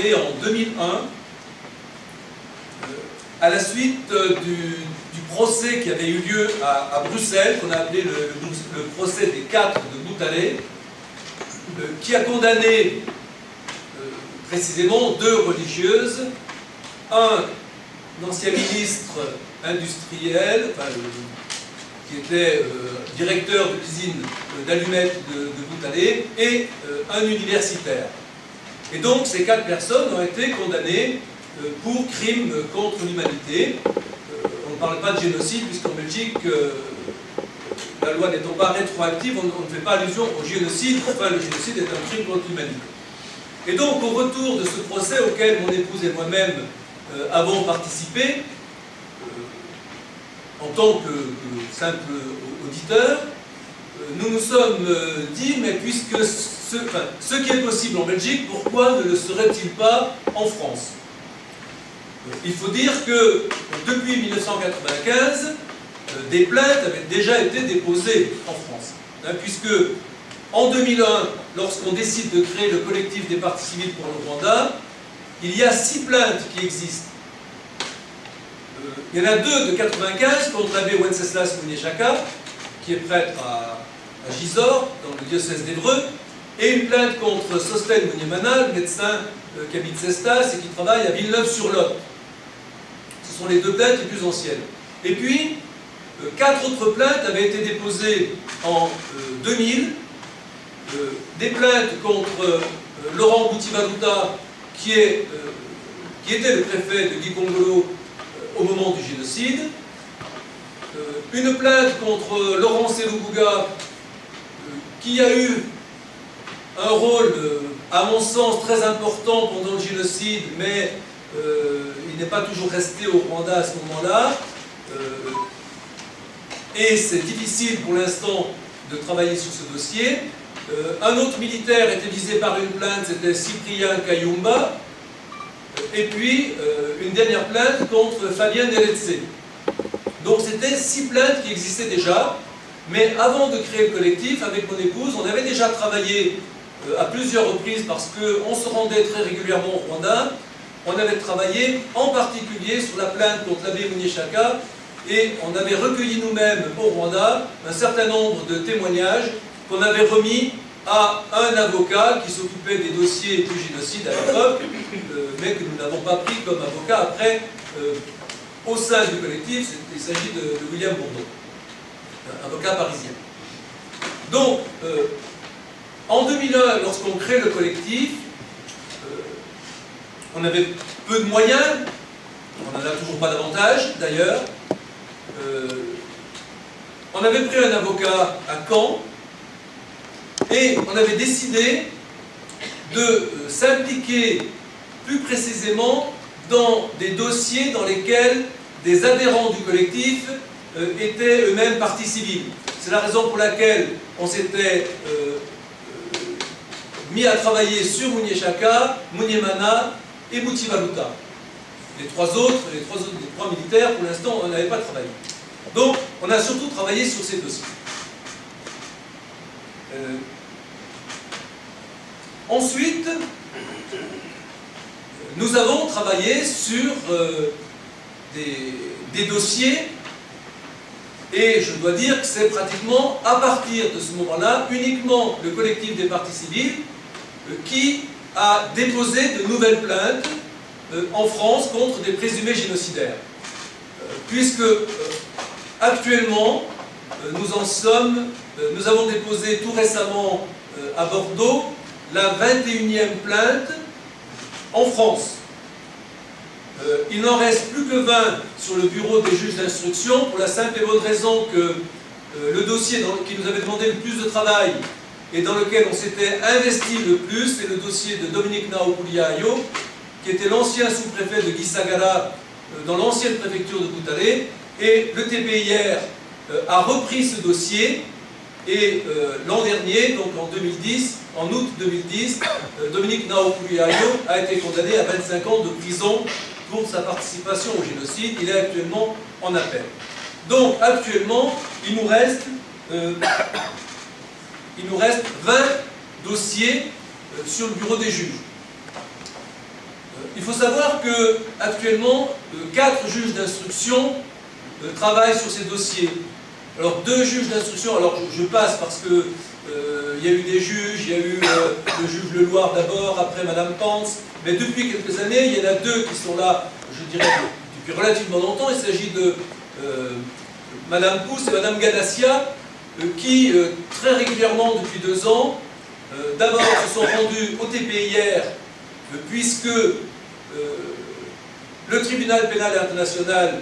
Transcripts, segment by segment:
créé en 2001 à la suite du procès qui avait eu lieu à Bruxelles, qu'on a appelé le procès des 4 de Boutalé, qui a condamné précisément 2 religieuses, un ancien ministre industriel, enfin, qui était directeur de l'usine d'allumettes de Boutalé, et un universitaire. Et donc ces 4 personnes ont été condamnées pour crimes contre l'humanité. On ne parle pas de génocide, puisqu'en Belgique, la loi n'étant pas rétroactive, on ne fait pas allusion au génocide. Enfin, le génocide est un crime contre l'humanité. Et donc, au retour de ce procès auquel mon épouse et moi-même avons participé, en tant que simple auditeur, nous nous sommes dit, mais puisque ce qui est possible en Belgique, pourquoi ne le serait-il pas en France? Il faut dire que depuis 1995, des plaintes avaient déjà été déposées en France. Puisque en 2001, lorsqu'on décide de créer le collectif des parties civiles pour le Rwanda, il y a 6 plaintes qui existent. Il y en a 2 de 1995 contre l'abbé Wenceslas Munyeshaka, qui est prêtre à Gisors, dans le diocèse d'Évreux, et une plainte contre Sosten Munyemana, le médecin qui habite Cestas et qui travaille à Villeneuve-sur-Lot. Ce sont les 2 plaintes les plus anciennes. Et puis, 4 autres plaintes avaient été déposées en 2000, des plaintes contre Laurent Boutivaluta, qui était le préfet de Gikongolo au moment du génocide, une plainte contre Laurent Seloubuga, qui a eu un rôle, à mon sens, très important pendant le génocide, mais il n'est pas toujours resté au Rwanda à ce moment-là, et c'est difficile pour l'instant de travailler sur ce dossier. Un autre militaire était visé par une plainte, c'était Cyprien Kayumba, et puis une dernière plainte contre Fabien Deletse. Donc c'était 6 plaintes qui existaient déjà, mais avant de créer le collectif, avec mon épouse, on avait déjà travaillé à plusieurs reprises parce qu'on se rendait très régulièrement au Rwanda. On avait travaillé en particulier sur la plainte contre l'abbé Munyeshaka, et on avait recueilli nous-mêmes au Rwanda un certain nombre de témoignages qu'on avait remis à un avocat qui s'occupait des dossiers du génocide à l'époque, mais que nous n'avons pas pris comme avocat après au sein du collectif. Il s'agit de William Bourdeau, un avocat parisien. Donc, en 2001, lorsqu'on crée le collectif, on avait peu de moyens, on n'en a toujours pas davantage d'ailleurs. On avait pris un avocat à Caen, et on avait décidé de s'impliquer plus précisément dans des dossiers dans lesquels des adhérents du collectif étaient eux-mêmes partie civile. C'est la raison pour laquelle on s'était mis à travailler sur Munyeshaka, Munyemana et Boutivaluta. Les 3 militaires, pour l'instant, on n'avait pas travaillé. Donc, on a surtout travaillé sur ces dossiers. Ensuite, nous avons travaillé sur des dossiers, et je dois dire que c'est pratiquement à partir de ce moment-là, uniquement le collectif des parties civiles qui a déposé de nouvelles plaintes en France contre des présumés génocidaires. Puisque actuellement, nous avons déposé tout récemment à Bordeaux la 21e plainte en France. Il n'en reste plus que 20 sur le bureau des juges d'instruction, pour la simple et bonne raison que le dossier qui nous avait demandé le plus de travail et dans lequel on s'était investi le plus, c'est le dossier de Dominique Naopuliayo, qui était l'ancien sous-préfet de Gisagara dans l'ancienne préfecture de Boutalé, et le TPIR a repris ce dossier, et l'an dernier, donc en août 2010, Dominique Naopuliayo a été condamné à 25 ans de prison pour sa participation au génocide. Il est actuellement en appel. Donc actuellement, il nous reste 20 dossiers sur le bureau des juges. il faut savoir que actuellement, 4 juges d'instruction travaillent sur ces dossiers. Alors 2 juges d'instruction, alors je passe parce que il y a eu des juges, il y a eu le juge Leloir d'abord, après Madame Pence, mais depuis quelques années, il y en a 2 qui sont là, je dirais, depuis relativement longtemps. Il s'agit de Madame Pousse et Madame Ganassia, qui très régulièrement, depuis 2 ans, d'abord se sont rendus au TPIR, puisque le tribunal pénal international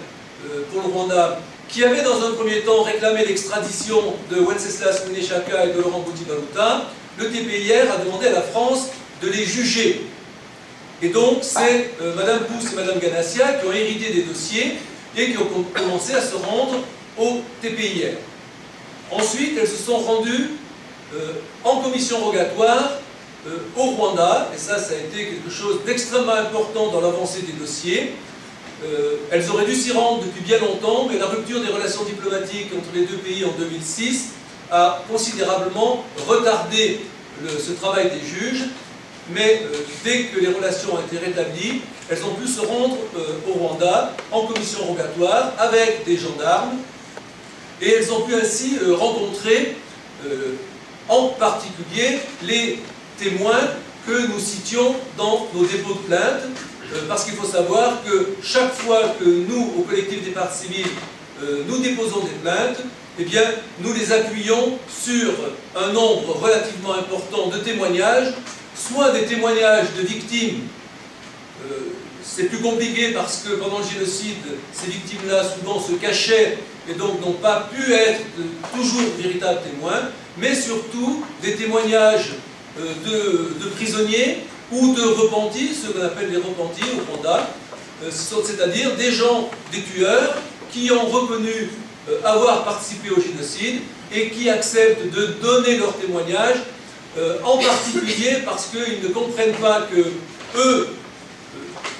pour le Rwanda, qui avait dans un premier temps réclamé l'extradition de Wenceslas Muneshaka et de Laurent Gbouti-Baloutha, le TPIR a demandé à la France de les juger. Et donc c'est Madame Pousse et Madame Ganassia qui ont hérité des dossiers et qui ont commencé à se rendre au TPIR. Ensuite, elles se sont rendues en commission rogatoire au Rwanda, et ça a été quelque chose d'extrêmement important dans l'avancée des dossiers. Elles auraient dû s'y rendre depuis bien longtemps, mais la rupture des relations diplomatiques entre les 2 pays en 2006 a considérablement retardé ce travail des juges, mais dès que les relations ont été rétablies, elles ont pu se rendre au Rwanda en commission rogatoire avec des gendarmes, et elles ont pu ainsi rencontrer en particulier les témoins que nous citions dans nos dépôts de plainte, parce qu'il faut savoir que chaque fois que nous, au collectif des parties civiles, nous déposons des plaintes, eh bien, nous les appuyons sur un nombre relativement important de témoignages, soit des témoignages de victimes. C'est plus compliqué parce que pendant le génocide, ces victimes-là souvent se cachaient et donc n'ont pas pu être toujours véritables témoins, mais surtout des témoignages de prisonniers ou de repentis, ce qu'on appelle les repentis au Rwanda, c'est-à-dire des gens, des tueurs, qui ont reconnu avoir participé au génocide et qui acceptent de donner leur témoignage, en particulier parce qu'ils ne comprennent pas que eux,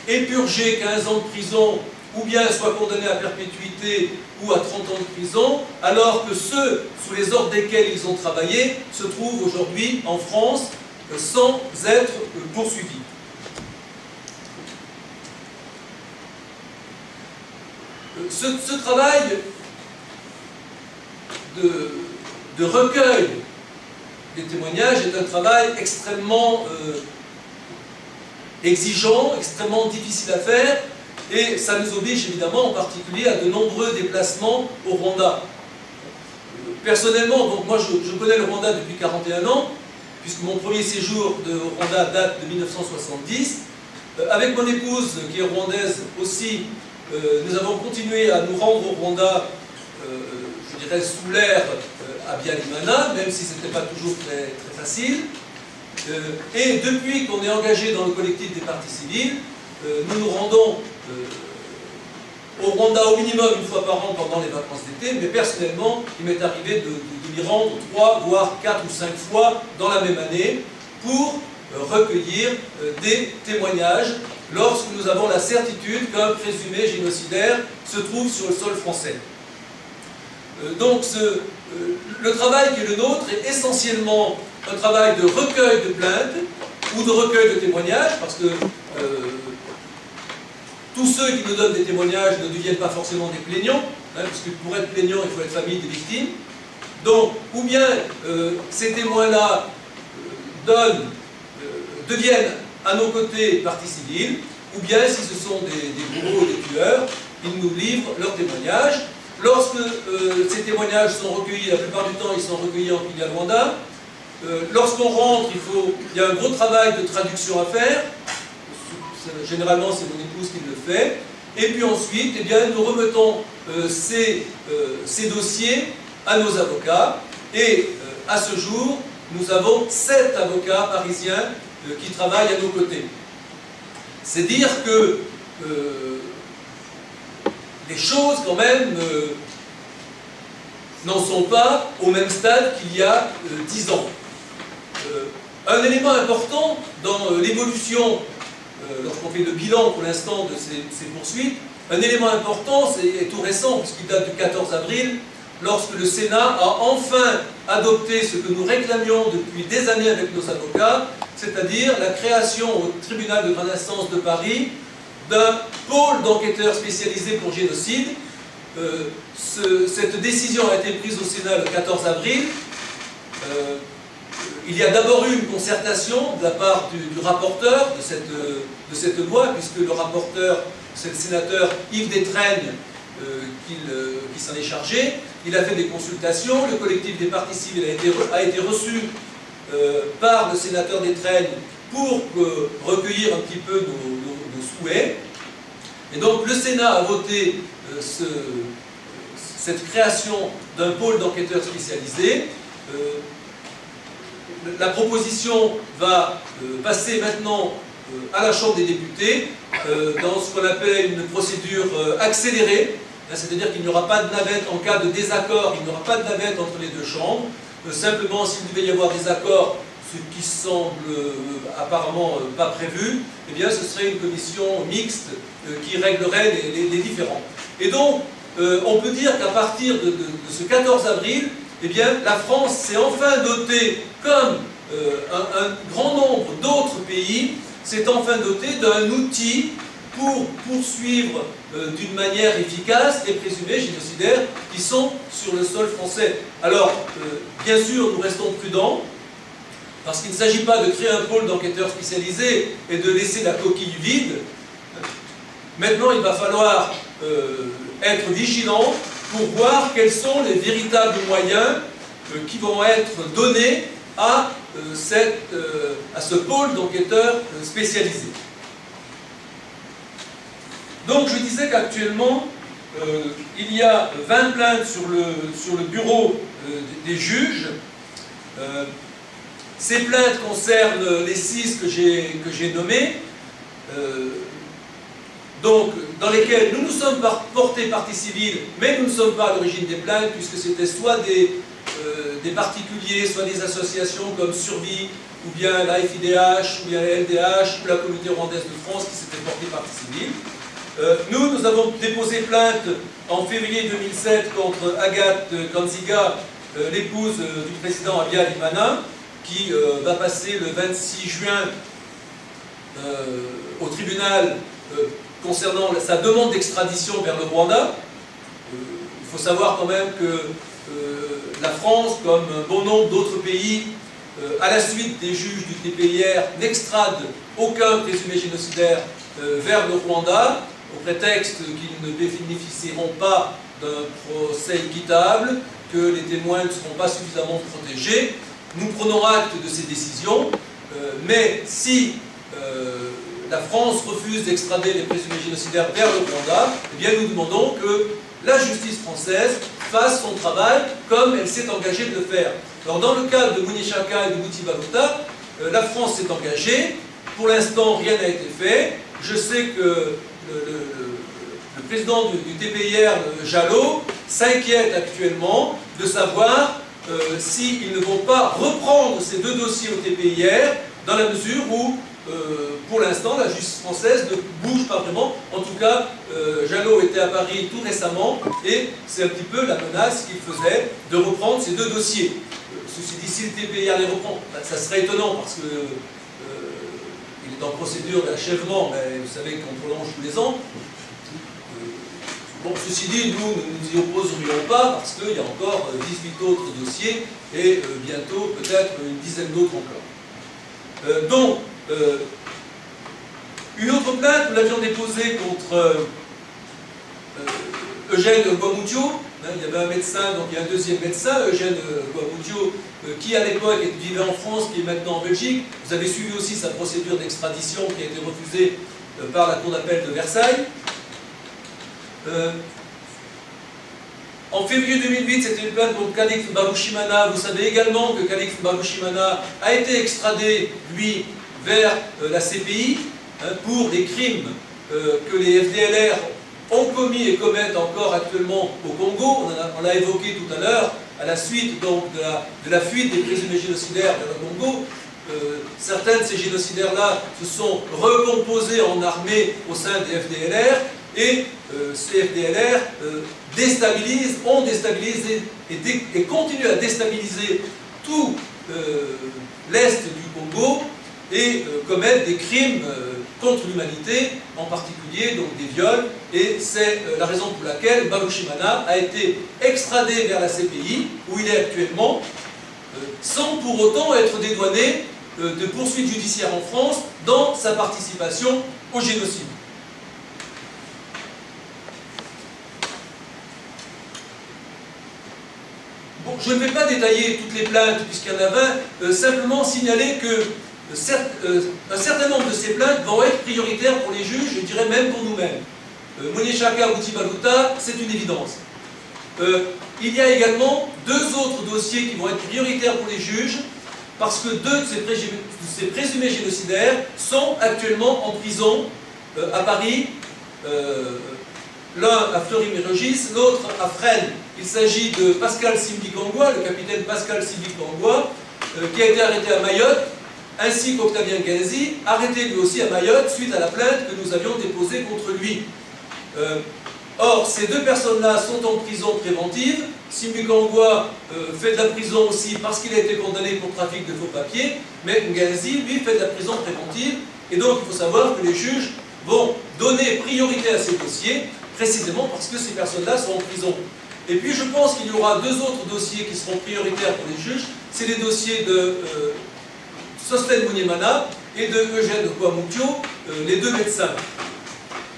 épurger 15 ans de prison, ou bien soient condamnés à perpétuité ou à 30 ans de prison, alors que ceux sous les ordres desquels ils ont travaillé se trouvent aujourd'hui en France sans être poursuivis. Ce travail de recueil des témoignages est un travail extrêmement exigeant, extrêmement difficile à faire, et ça nous oblige évidemment en particulier à de nombreux déplacements au Rwanda. Personnellement, donc moi je connais le Rwanda depuis 41 ans, puisque mon premier séjour au Rwanda date de 1970. Avec mon épouse, qui est rwandaise aussi, nous avons continué à nous rendre au Rwanda, je dirais sous l'air à Bialimana, même si ce n'était pas toujours très, très facile. Et depuis qu'on est engagé dans le collectif des parties civiles, nous nous rendons au Rwanda au minimum une fois par an pendant les vacances d'été, mais personnellement, il m'est arrivé de m'y rendre 3, voire 4 ou 5 fois dans la même année pour recueillir des témoignages lorsque nous avons la certitude qu'un présumé génocidaire se trouve sur le sol français. Donc le travail qui est le nôtre est essentiellement un travail de recueil de plaintes ou de recueil de témoignages, parce que tous ceux qui nous donnent des témoignages ne deviennent pas forcément des plaignants, puisque pour être plaignant, il faut être famille des victimes. Donc, ou bien ces témoins-là deviennent à nos côtés partie civile, ou bien si ce sont des bourreaux ou des tueurs, ils nous livrent leurs témoignages. Lorsque ces témoignages sont recueillis, la plupart du temps ils sont recueillis en Kinyarwanda. Lorsqu'on rentre, il y a un gros travail de traduction à faire. Généralement, c'est mon épouse qui le fait. Et puis ensuite, eh bien, nous remettons ces dossiers à nos avocats. Et à ce jour, nous avons 7 avocats parisiens qui travaillent à nos côtés. C'est dire que les choses, quand même, n'en sont pas au même stade qu'il y a 10 ans. Un élément important dans l'évolution, lorsqu'on fait le bilan pour l'instant de ces poursuites, un élément important, est tout récent, puisqu'il date du 14 avril, lorsque le Sénat a enfin adopté ce que nous réclamions depuis des années avec nos avocats, c'est-à-dire la création au tribunal de grande instance de Paris d'un pôle d'enquêteurs spécialisés pour génocide. Cette décision a été prise au Sénat le 14 avril. Il y a d'abord eu une concertation de la part du rapporteur de cette loi, puisque le rapporteur, c'est le sénateur Yves Détraigne qui s'en est chargé. Il a fait des consultations, le collectif des parties civiles a été reçu par le sénateur Détraigne pour recueillir un petit peu nos souhaits. Et donc le Sénat a voté cette création d'un pôle d'enquêteurs spécialisés. La proposition va passer maintenant à la Chambre des députés dans ce qu'on appelle une procédure accélérée, c'est-à-dire qu'il n'y aura pas de navette en cas de désaccord, il n'y aura pas de navette entre les deux chambres. Simplement, s'il devait y avoir des accords, ce qui semble apparemment pas prévu, eh bien ce serait une commission mixte qui réglerait les différends. Et donc, on peut dire qu'à partir de ce 14 avril, eh bien, la France s'est enfin dotée, comme un grand nombre d'autres pays, s'est enfin dotée d'un outil pour poursuivre d'une manière efficace les présumés génocidaires qui sont sur le sol français. Alors, bien sûr, nous restons prudents, parce qu'il ne s'agit pas de créer un pôle d'enquêteurs spécialisés et de laisser la coquille vide. Maintenant, il va falloir être vigilant pour voir quels sont les véritables moyens qui vont être donnés à ce pôle d'enquêteurs spécialisés. Donc je disais qu'actuellement, il y a 20 plaintes sur le bureau des juges. Ces plaintes concernent les 6 que j'ai nommées, donc dans lesquelles nous nous sommes portés partie civile, mais nous ne sommes pas à l'origine des plaintes, puisque c'était soit des particuliers, soit des associations comme Survie, ou bien la FIDH, ou bien la LDH, ou la Communauté rwandaise de France qui s'était portée partie civile. Nous avons déposé plainte en février 2007 contre Agathe Kanziga, l'épouse du président Abiy Ahimana, qui va passer le 26 juin au tribunal concernant sa demande d'extradition vers le Rwanda. Il faut savoir quand même que la France, comme un bon nombre d'autres pays, à la suite des juges du TPIR, n'extrade aucun présumé génocidaire vers le Rwanda, au prétexte qu'ils ne bénéficieront pas d'un procès équitable, que les témoins ne seront pas suffisamment protégés. Nous prenons acte de ces décisions, mais si la France refuse d'extrader les présumés génocidaires vers le Rwanda, eh bien nous demandons que la justice française fasse son travail comme elle s'est engagée de le faire. Alors dans le cas de Munyeshaka et de Mouti Baluta, la France s'est engagée, pour l'instant rien n'a été fait. Je sais que le président du TPIR, Jalot, s'inquiète actuellement de savoir s'ils ne vont pas reprendre ces 2 dossiers au TPIR, dans la mesure où, pour l'instant, la justice française ne bouge pas vraiment. En tout cas, Jalot était à Paris tout récemment, et c'est un petit peu la menace qu'il faisait de reprendre ces 2 dossiers. Ceci dit, si le TPIR les reprend, ça serait étonnant, parce que il est en procédure d'achèvement, mais vous savez qu'on prolonge tous les ans. Bon, ceci dit, nous ne nous y opposerions pas, parce qu'il y a encore 18 autres dossiers, et bientôt peut-être une dizaine d'autres encore. Donc, une autre plainte, nous l'avions déposée contre Eugène Guamutio. Il y avait un médecin, donc il y a un deuxième médecin, Eugène Guamutio, qui à l'époque vivait en France, qui est maintenant en Belgique. Vous avez suivi aussi sa procédure d'extradition qui a été refusée par la Cour d'appel de Versailles. En février 2008, c'était une plainte contre Khalif Barushimana. Vous savez également que Khalif Barushimana a été extradé, lui, vers la CPI pour des crimes que les FDLR ont commis et commettent encore actuellement au Congo. On l'a évoqué tout à l'heure, à la suite donc de la fuite des présumés génocidaires vers le Congo. Certains de ces génocidaires-là se sont recomposés en armée au sein des FDLR, et ces FDLR ont déstabilisé et continuent à déstabiliser tout l'Est du Congo, et commettent des crimes contre l'humanité, en particulier donc des viols, et c'est la raison pour laquelle Mbarushimana a été extradé vers la CPI, où il est actuellement, sans pour autant être dédouané de poursuites judiciaires en France dans sa participation au génocide. Bon, je ne vais pas détailler toutes les plaintes, puisqu'il y en a 20, simplement signaler que un certain nombre de ces plaintes vont être prioritaires pour les juges, je dirais même pour nous-mêmes. Moniechaka Bouti-Baluta, c'est une évidence. Il y a également 2 autres dossiers qui vont être prioritaires pour les juges, parce que 2 de ces présumés génocidaires sont actuellement en prison à Paris, l'un à Fleury-Mérogis, l'autre à Fresnes. Il s'agit de Pascal Simbikangwa, le capitaine Pascal Simbikangwa, qui a été arrêté à Mayotte, ainsi qu'Octavien Genzi, arrêté lui aussi à Mayotte suite à la plainte que nous avions déposée contre lui. Or, ces 2 personnes-là sont en prison préventive. Simbikangwa fait de la prison aussi parce qu'il a été condamné pour trafic de faux papiers, mais Genzi, lui, fait de la prison préventive. Et donc, il faut savoir que les juges vont donner priorité à ces dossiers, précisément parce que ces personnes-là sont en prison. Et puis, je pense qu'il y aura 2 autres dossiers qui seront prioritaires pour les juges. C'est les dossiers de Sosthène Munyemana et de Eugène Kouamoutio, les 2 médecins.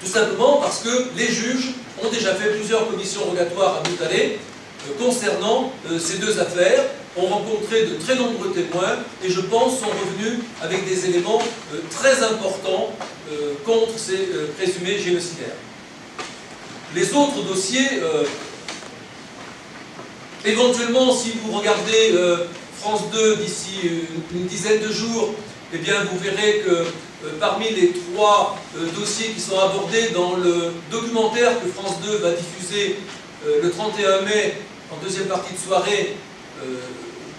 Tout simplement parce que les juges ont déjà fait plusieurs commissions rogatoires à Boutalé concernant ces 2 affaires, ont rencontré de très nombreux témoins et je pense sont revenus avec des éléments très importants contre ces présumés génocidaires. Les autres dossiers, éventuellement, si vous regardez France 2 d'ici une dizaine de jours, eh bien vous verrez que parmi les 3 dossiers qui sont abordés dans le documentaire que France 2 va diffuser le 31 mai, en 2e partie de soirée,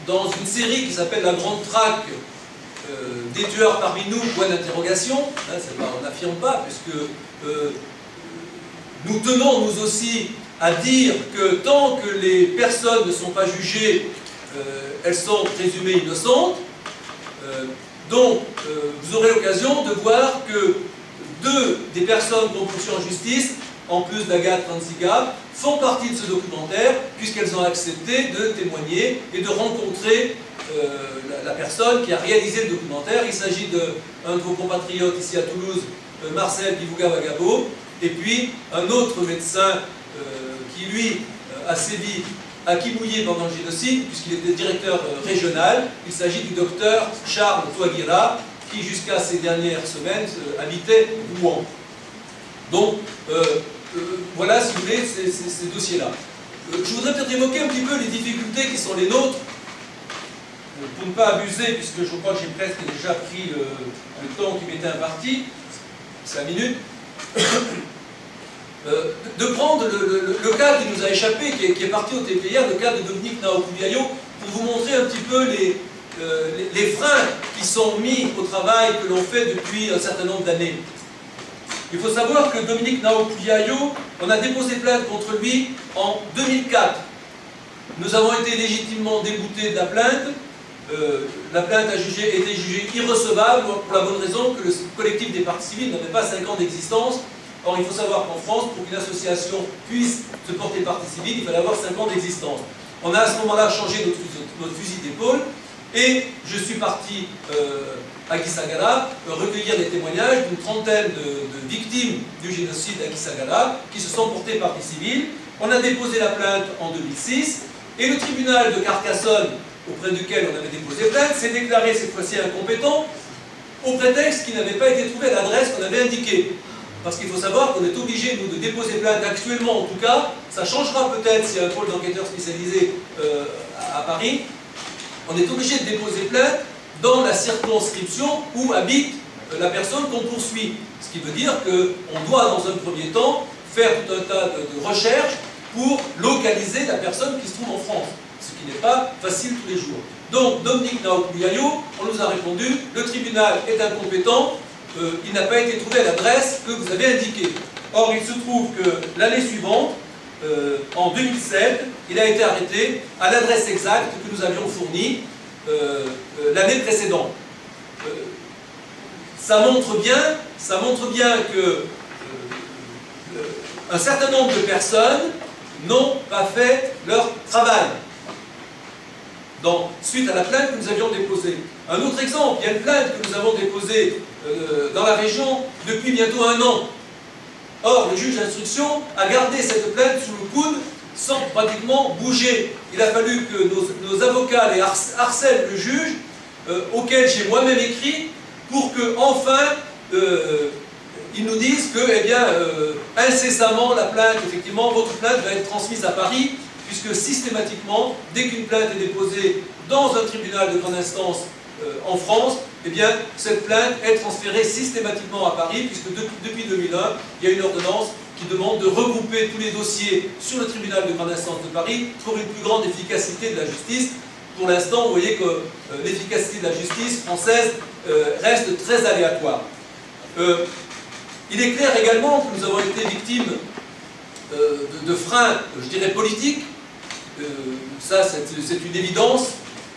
dans une série qui s'appelle La Grande Traque, des tueurs parmi nous, point d'interrogation, hein, on n'affirme pas, puisque nous tenons nous aussi à dire que tant que les personnes ne sont pas jugées, elles sont présumées innocentes. Donc, vous aurez l'occasion de voir que 2 des personnes qu'on poursuit en justice, en plus d'Agathe Ranziga, font partie de ce documentaire, puisqu'elles ont accepté de témoigner et de rencontrer la personne qui a réalisé le documentaire. Il s'agit d'un de vos compatriotes ici à Toulouse, Marcel Bivouga-Bagabo, et puis un autre médecin qui, lui, a sévi à Kimouillé pendant le génocide, puisqu'il était directeur régional. Il s'agit du docteur Charles Touaguira, qui jusqu'à ces dernières semaines habitait Rouen. Donc, voilà, si vous voulez, ces dossiers-là. Je voudrais peut-être évoquer un petit peu les difficultés qui sont les nôtres, pour ne pas abuser, puisque je crois que j'ai presque déjà pris le temps qui m'était imparti, 5 minutes. De prendre le cas qui nous a échappé, qui est parti au TPR, le cas de Dominique Naokouliayo, pour vous montrer un petit peu les freins qui sont mis au travail que l'on fait depuis un certain nombre d'années. Il faut savoir que Dominique Naokouliayo, on a déposé plainte contre lui en 2004. Nous avons été légitimement déboutés de la plainte. La plainte a été jugée irrecevable pour la bonne raison que le collectif des parties civiles n'avait pas 5 ans d'existence. Or, il faut savoir qu'en France, pour qu'une association puisse se porter partie civile, il fallait avoir 5 ans d'existence. On a à ce moment-là changé notre fusil d'épaule et je suis parti à Gisagara recueillir les témoignages d'une trentaine de victimes du génocide à Gisagara qui se sont portées partie civile. On a déposé la plainte en 2006 et le tribunal de Carcassonne, auprès duquel on avait déposé plainte, s'est déclaré cette fois-ci incompétent au prétexte qu'il n'avait pas été trouvé à l'adresse qu'on avait indiquée. Parce qu'il faut savoir qu'on est obligé, nous, de déposer plainte actuellement, en tout cas. Ça changera peut-être s'il y a un pôle d'enquêteurs spécialisés à Paris. On est obligé de déposer plainte dans la circonscription où habite la personne qu'on poursuit. Ce qui veut dire qu'on doit, dans un premier temps, faire tout un tas de recherches pour localiser la personne qui se trouve en France. Ce qui n'est pas facile tous les jours. Donc, Dominique Naokouliayo, on nous a répondu, le tribunal est incompétent, il n'a pas été trouvé à l'adresse que vous avez indiquée. Or, il se trouve que l'année suivante, en 2007, il a été arrêté à l'adresse exacte que nous avions fournie l'année précédente. ça montre bien que un certain nombre de personnes n'ont pas fait leur travail suite à la plainte que nous avions déposée. Un autre exemple, il y a une plainte que nous avons déposée dans la région depuis bientôt 1 an. Or, le juge d'instruction a gardé cette plainte sous le coude sans pratiquement bouger. Il a fallu que nos avocats les harcèlent le juge, auquel j'ai moi-même écrit, pour que enfin ils nous disent que, eh bien, incessamment, la plainte, effectivement, votre plainte va être transmise à Paris, puisque systématiquement, dès qu'une plainte est déposée dans un tribunal de grande instance en France, eh bien, cette plainte est transférée systématiquement à Paris, puisque depuis 2001, il y a une ordonnance qui demande de regrouper tous les dossiers sur le tribunal de grande instance de Paris pour une plus grande efficacité de la justice. Pour l'instant, vous voyez que l'efficacité de la justice française reste très aléatoire. Il est clair également que nous avons été victimes de freins, je dirais, politiques. Ça, c'est une évidence.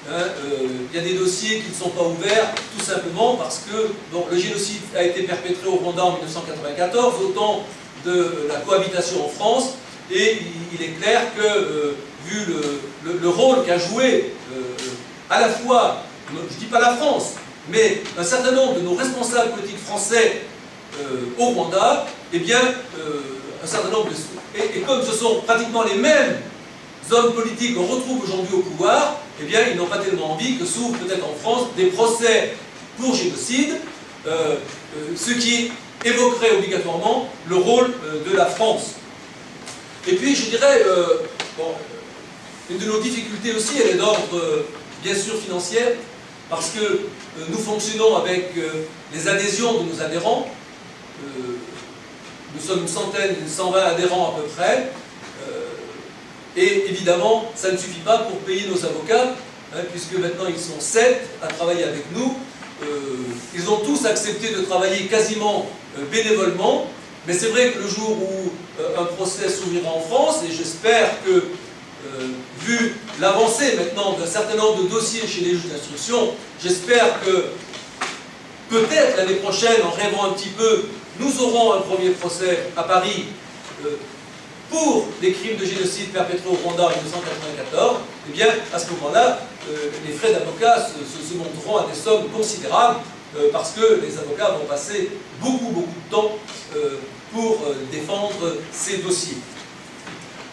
Il y a des dossiers qui ne sont pas ouverts, tout simplement parce que le génocide a été perpétré au Rwanda en 1994, au temps de la cohabitation en France, et il est clair que, vu le rôle qu'a joué à la fois, je ne dis pas la France, mais un certain nombre de nos responsables politiques français au Rwanda, eh bien, un certain nombre et comme ce sont pratiquement les mêmes hommes politiques qu'on retrouve aujourd'hui au pouvoir, eh bien, ils n'ont pas tellement envie que s'ouvrent peut-être en France des procès pour génocide, ce qui évoquerait obligatoirement le rôle de la France. Et puis, je dirais, une de nos difficultés aussi, elle est d'ordre, bien sûr, financière, parce que nous fonctionnons avec les adhésions de nos adhérents. Nous sommes une centaine, 120 adhérents à peu près. Et évidemment, ça ne suffit pas pour payer nos avocats, puisque maintenant ils sont 7 à travailler avec nous. Ils ont tous accepté de travailler quasiment bénévolement, mais c'est vrai que le jour où un procès s'ouvrira en France, et j'espère que, vu l'avancée maintenant d'un certain nombre de dossiers chez les juges d'instruction, j'espère que peut-être l'année prochaine, en rêvant un petit peu, nous aurons un premier procès à Paris pour les crimes de génocide perpétrés au Rwanda en 1994, eh bien, à ce moment-là, les frais d'avocat se monteront à des sommes considérables, parce que les avocats vont passer beaucoup de temps pour défendre ces dossiers.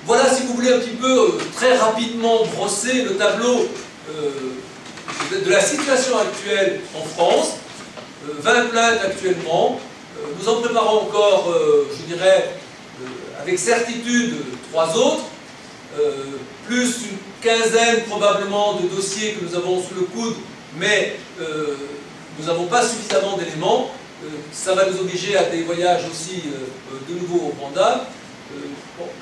Voilà, si vous voulez, un petit peu, très rapidement brosser le tableau de la situation actuelle en France. 20 plaintes actuellement. Nous en préparons encore, je dirais, avec certitude 3 autres, plus une quinzaine probablement de dossiers que nous avons sous le coude, mais nous n'avons pas suffisamment d'éléments. Ça va nous obliger à des voyages aussi de nouveau au Rwanda.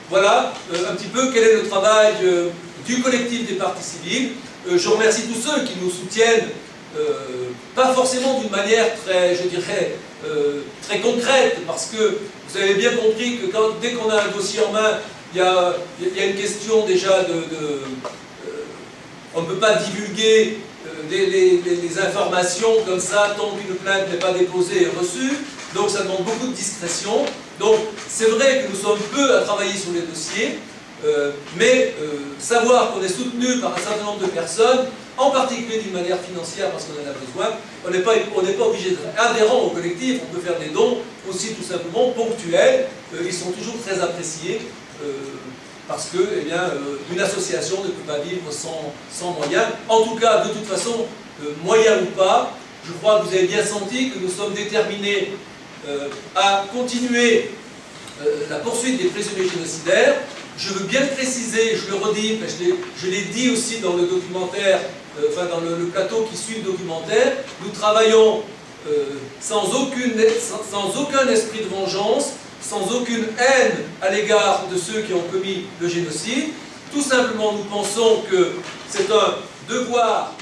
Voilà un petit peu quel est le travail du collectif des parties civiles. Je remercie tous ceux qui nous soutiennent, pas forcément d'une manière très, je dirais, très concrète, parce que vous avez bien compris que dès qu'on a un dossier en main, il y a une question déjà on ne peut pas divulguer les informations comme ça tant qu'une plainte n'est pas déposée et reçue, donc ça demande beaucoup de discrétion. Donc c'est vrai que nous sommes peu à travailler sur les dossiers, mais savoir qu'on est soutenu par un certain nombre de personnes, en particulier d'une manière financière parce qu'on en a besoin, on n'est pas obligé d'être adhérent au collectif, on peut faire des dons aussi tout simplement ponctuels, ils sont toujours très appréciés, parce que eh bien, une association ne peut pas vivre sans moyens. En tout cas, de toute façon, moyens ou pas, je crois que vous avez bien senti que nous sommes déterminés à continuer la poursuite des présumés génocidaires. Je veux bien préciser, je le redis, je l'ai dit aussi dans le documentaire, enfin dans le plateau qui suit le documentaire, nous travaillons sans aucun esprit de vengeance, sans aucune haine à l'égard de ceux qui ont commis le génocide. Tout simplement, nous pensons que c'est un devoir